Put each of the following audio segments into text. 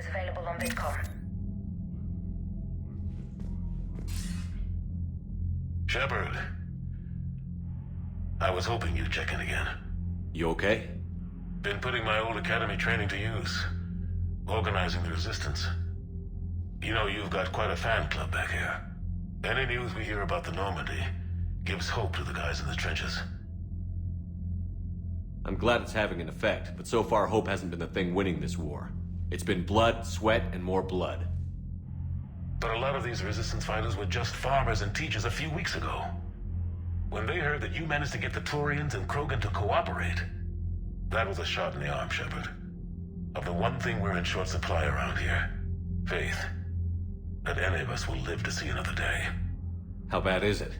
is available on Bitcom. Shepard. I was hoping you'd check in again. You okay? Been putting my old academy training to use. Organizing the resistance. You know, you've got quite a fan club back here. Any news we hear about the Normandy gives hope to the guys in the trenches. I'm glad it's having an effect, but so far hope hasn't been the thing winning this war. It's been blood, sweat, and more blood. But a lot of these resistance fighters were just farmers and teachers a few weeks ago. When they heard that you managed to get the Turians and Krogan to cooperate, that was a shot in the arm, Shepard. Of the one thing we're in short supply around here, faith. That any of us will live to see another day. How bad is it?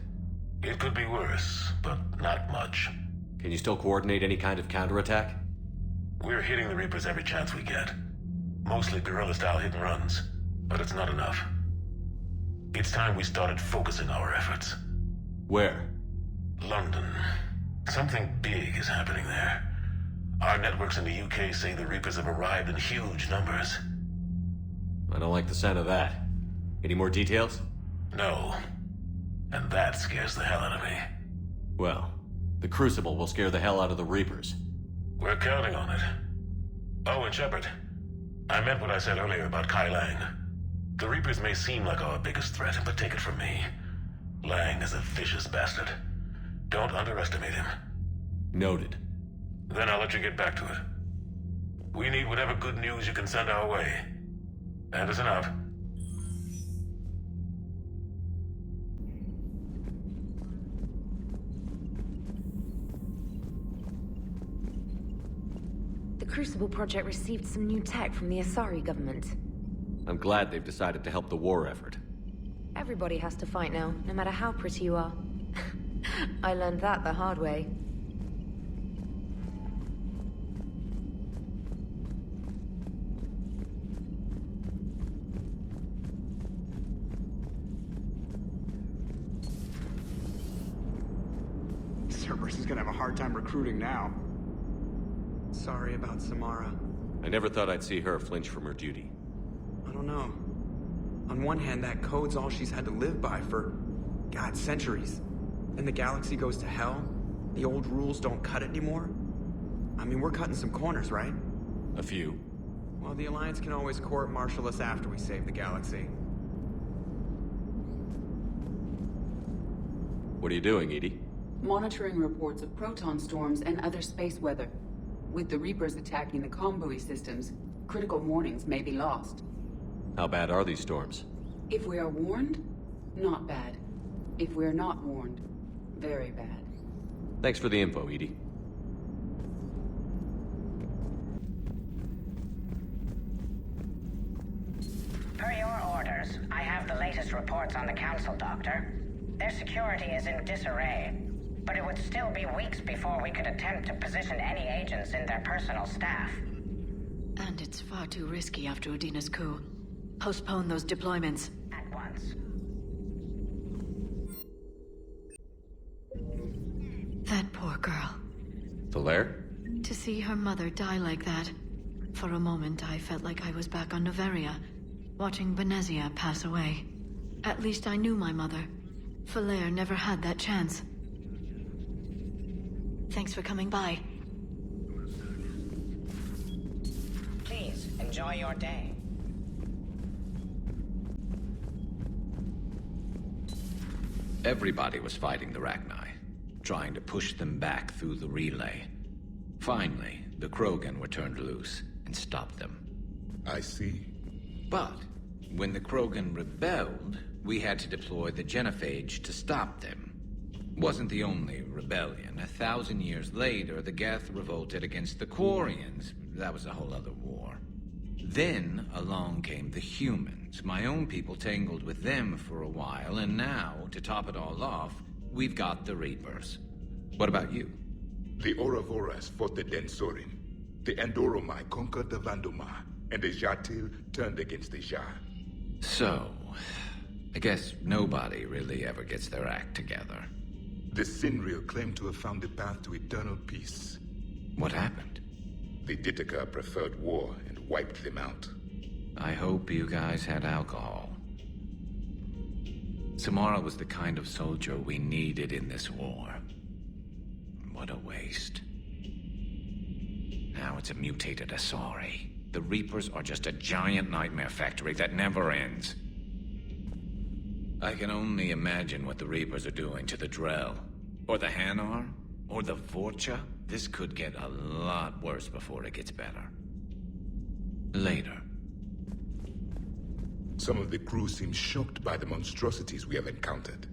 It could be worse, but not much. Can you still coordinate any kind of counterattack? We're hitting the Reapers every chance we get. Mostly guerrilla-style hit-and-runs, but it's not enough. It's time we started focusing our efforts. Where? London. Something big is happening there. Our networks in the UK say the Reapers have arrived in huge numbers. I don't like the sound of that. Any more details? No. And that scares the hell out of me. Well, the Crucible will scare the hell out of the Reapers. We're counting on it. Oh, and Shepard, I meant what I said earlier about Kai Lang. The Reapers may seem like our biggest threat, but take it from me. Lang is a vicious bastard. Don't underestimate him. Noted. Then I'll let you get back to it. We need whatever good news you can send our way. And listen up. The Crucible Project received some new tech from the Asari government. I'm glad they've decided to help the war effort. Everybody has to fight now, no matter how pretty you are. I learned that the hard way. Cerberus is gonna have a hard time recruiting now. Sorry about Samara. I never thought I'd see her flinch from her duty. I don't know. On one hand, that code's all she's had to live by for, God, centuries. Then the galaxy goes to hell. The old rules don't cut it anymore. I mean, we're cutting some corners, right? A few. Well, the Alliance can always court-martial us after we save the galaxy. What are you doing, Edie? Monitoring reports of proton storms and other space weather. With the Reapers attacking the comm systems, critical warnings may be lost. How bad are these storms? If we are warned, not bad. If we're not warned, very bad. Thanks for the info, Edie. Per your orders, I have the latest reports on the Council, Doctor. Their security is in disarray, but it would still be weeks before we could attempt to position any agents in their personal staff. And it's far too risky after Udina's coup. Postpone those deployments. At once. That poor girl. Valaire? To see her mother die like that. For a moment, I felt like I was back on Noveria, watching Benezia pass away. At least I knew my mother. Valaire never had that chance. Thanks for coming by. Please, enjoy your day. Everybody was fighting the Rachni, trying to push them back through the relay. Finally, the Krogan were turned loose and stopped them. I see. But when the Krogan rebelled, we had to deploy the Genophage to stop them. Wasn't the only rebellion. 1,000 years later, the Geth revolted against the Quarians. That was a whole other war. Then along came the humans. My own people tangled with them for a while, and now, to top it all off, we've got the Reapers. What about you? The Ouroboros fought the Densorin. The Andoromai conquered the Vandomar, and the Jatil turned against the Jar. So, I guess nobody really ever gets their act together. The Sinreal claimed to have found the path to eternal peace. What happened? The Ditaka preferred war and wiped them out. I hope you guys had alcohol. Samara was the kind of soldier we needed in this war. What a waste. Now it's a mutated Asari. The Reapers are just a giant nightmare factory that never ends. I can only imagine what the Reapers are doing to the Drell, or the Hanar, or the Vorcha. This could get a lot worse before it gets better. Later. Some of the crew seem shocked by the monstrosities we have encountered.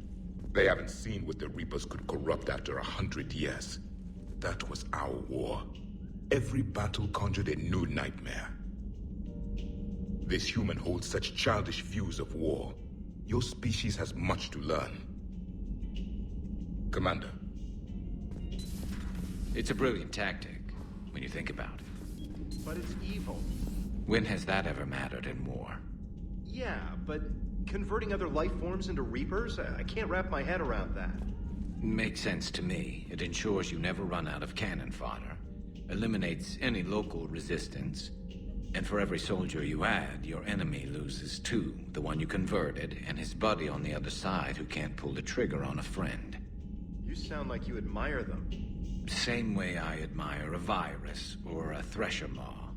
They haven't seen what the Reapers could corrupt after 100 years. That was our war. Every battle conjured a new nightmare. This human holds such childish views of war. Your species has much to learn. Commander. It's a brilliant tactic, when you think about it. But it's evil. When has that ever mattered in war? Yeah, but converting other life forms into Reapers? I can't wrap my head around that. Makes sense to me. It ensures you never run out of cannon fodder. Eliminates any local resistance. And for every soldier you add, your enemy loses two. The one you converted, and his buddy on the other side who can't pull the trigger on a friend. You sound like you admire them. Same way I admire a virus or a thresher maw.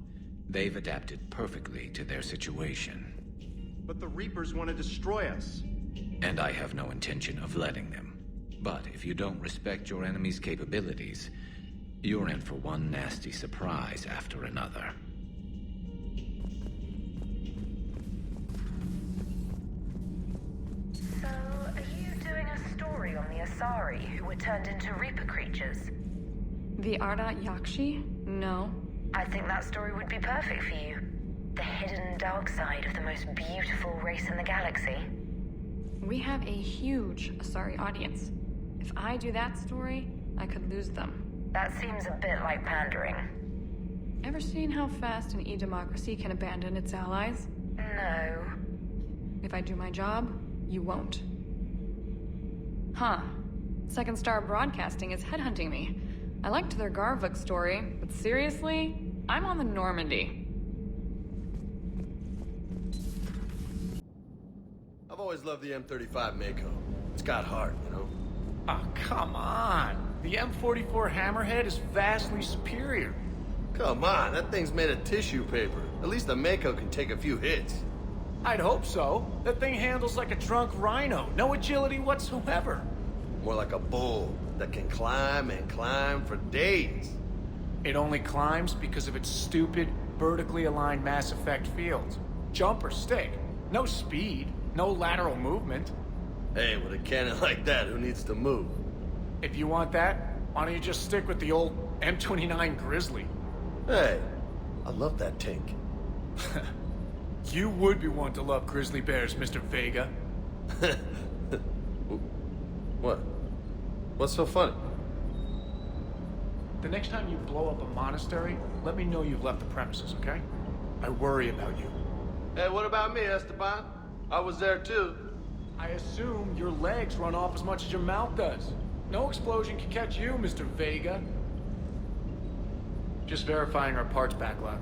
They've adapted perfectly to their situation. But the Reapers want to destroy us. And I have no intention of letting them. But if you don't respect your enemy's capabilities, you're in for one nasty surprise after another. So, are you doing a story on the Asari who were turned into Reaper creatures? The Ardat Yakshi? No. I think that story would be perfect for you. The hidden dark side of the most beautiful race in the galaxy. We have a huge Asari audience. If I do that story, I could lose them. That seems a bit like pandering. Ever seen how fast an e-democracy can abandon its allies? No. If I do my job, you won't. Huh. Second Star Broadcasting is headhunting me. I liked their Garvuk story, but seriously, I'm on the Normandy. I've always loved the M35 Mako. It's got heart, you know? Oh, come on. The M44 Hammerhead is vastly superior. Come on, that thing's made of tissue paper. At least the Mako can take a few hits. I'd hope so. That thing handles like a drunk rhino. No agility whatsoever. More like a bull that can climb and climb for days. It only climbs because of its stupid, vertically aligned Mass Effect fields. Jump or stick. No speed. No lateral movement. Hey, with a cannon like that, who needs to move? If you want that, why don't you just stick with the old M29 Grizzly? Hey, I love that tank. You would be one to love grizzly bears, Mr. Vega. What? What's so funny? The next time you blow up a monastery, let me know you've left the premises, okay? I worry about you. Hey, what about me, Esteban? I was there too. I assume your legs run off as much as your mouth does. No explosion can catch you, Mr. Vega. Just verifying our parts backlog.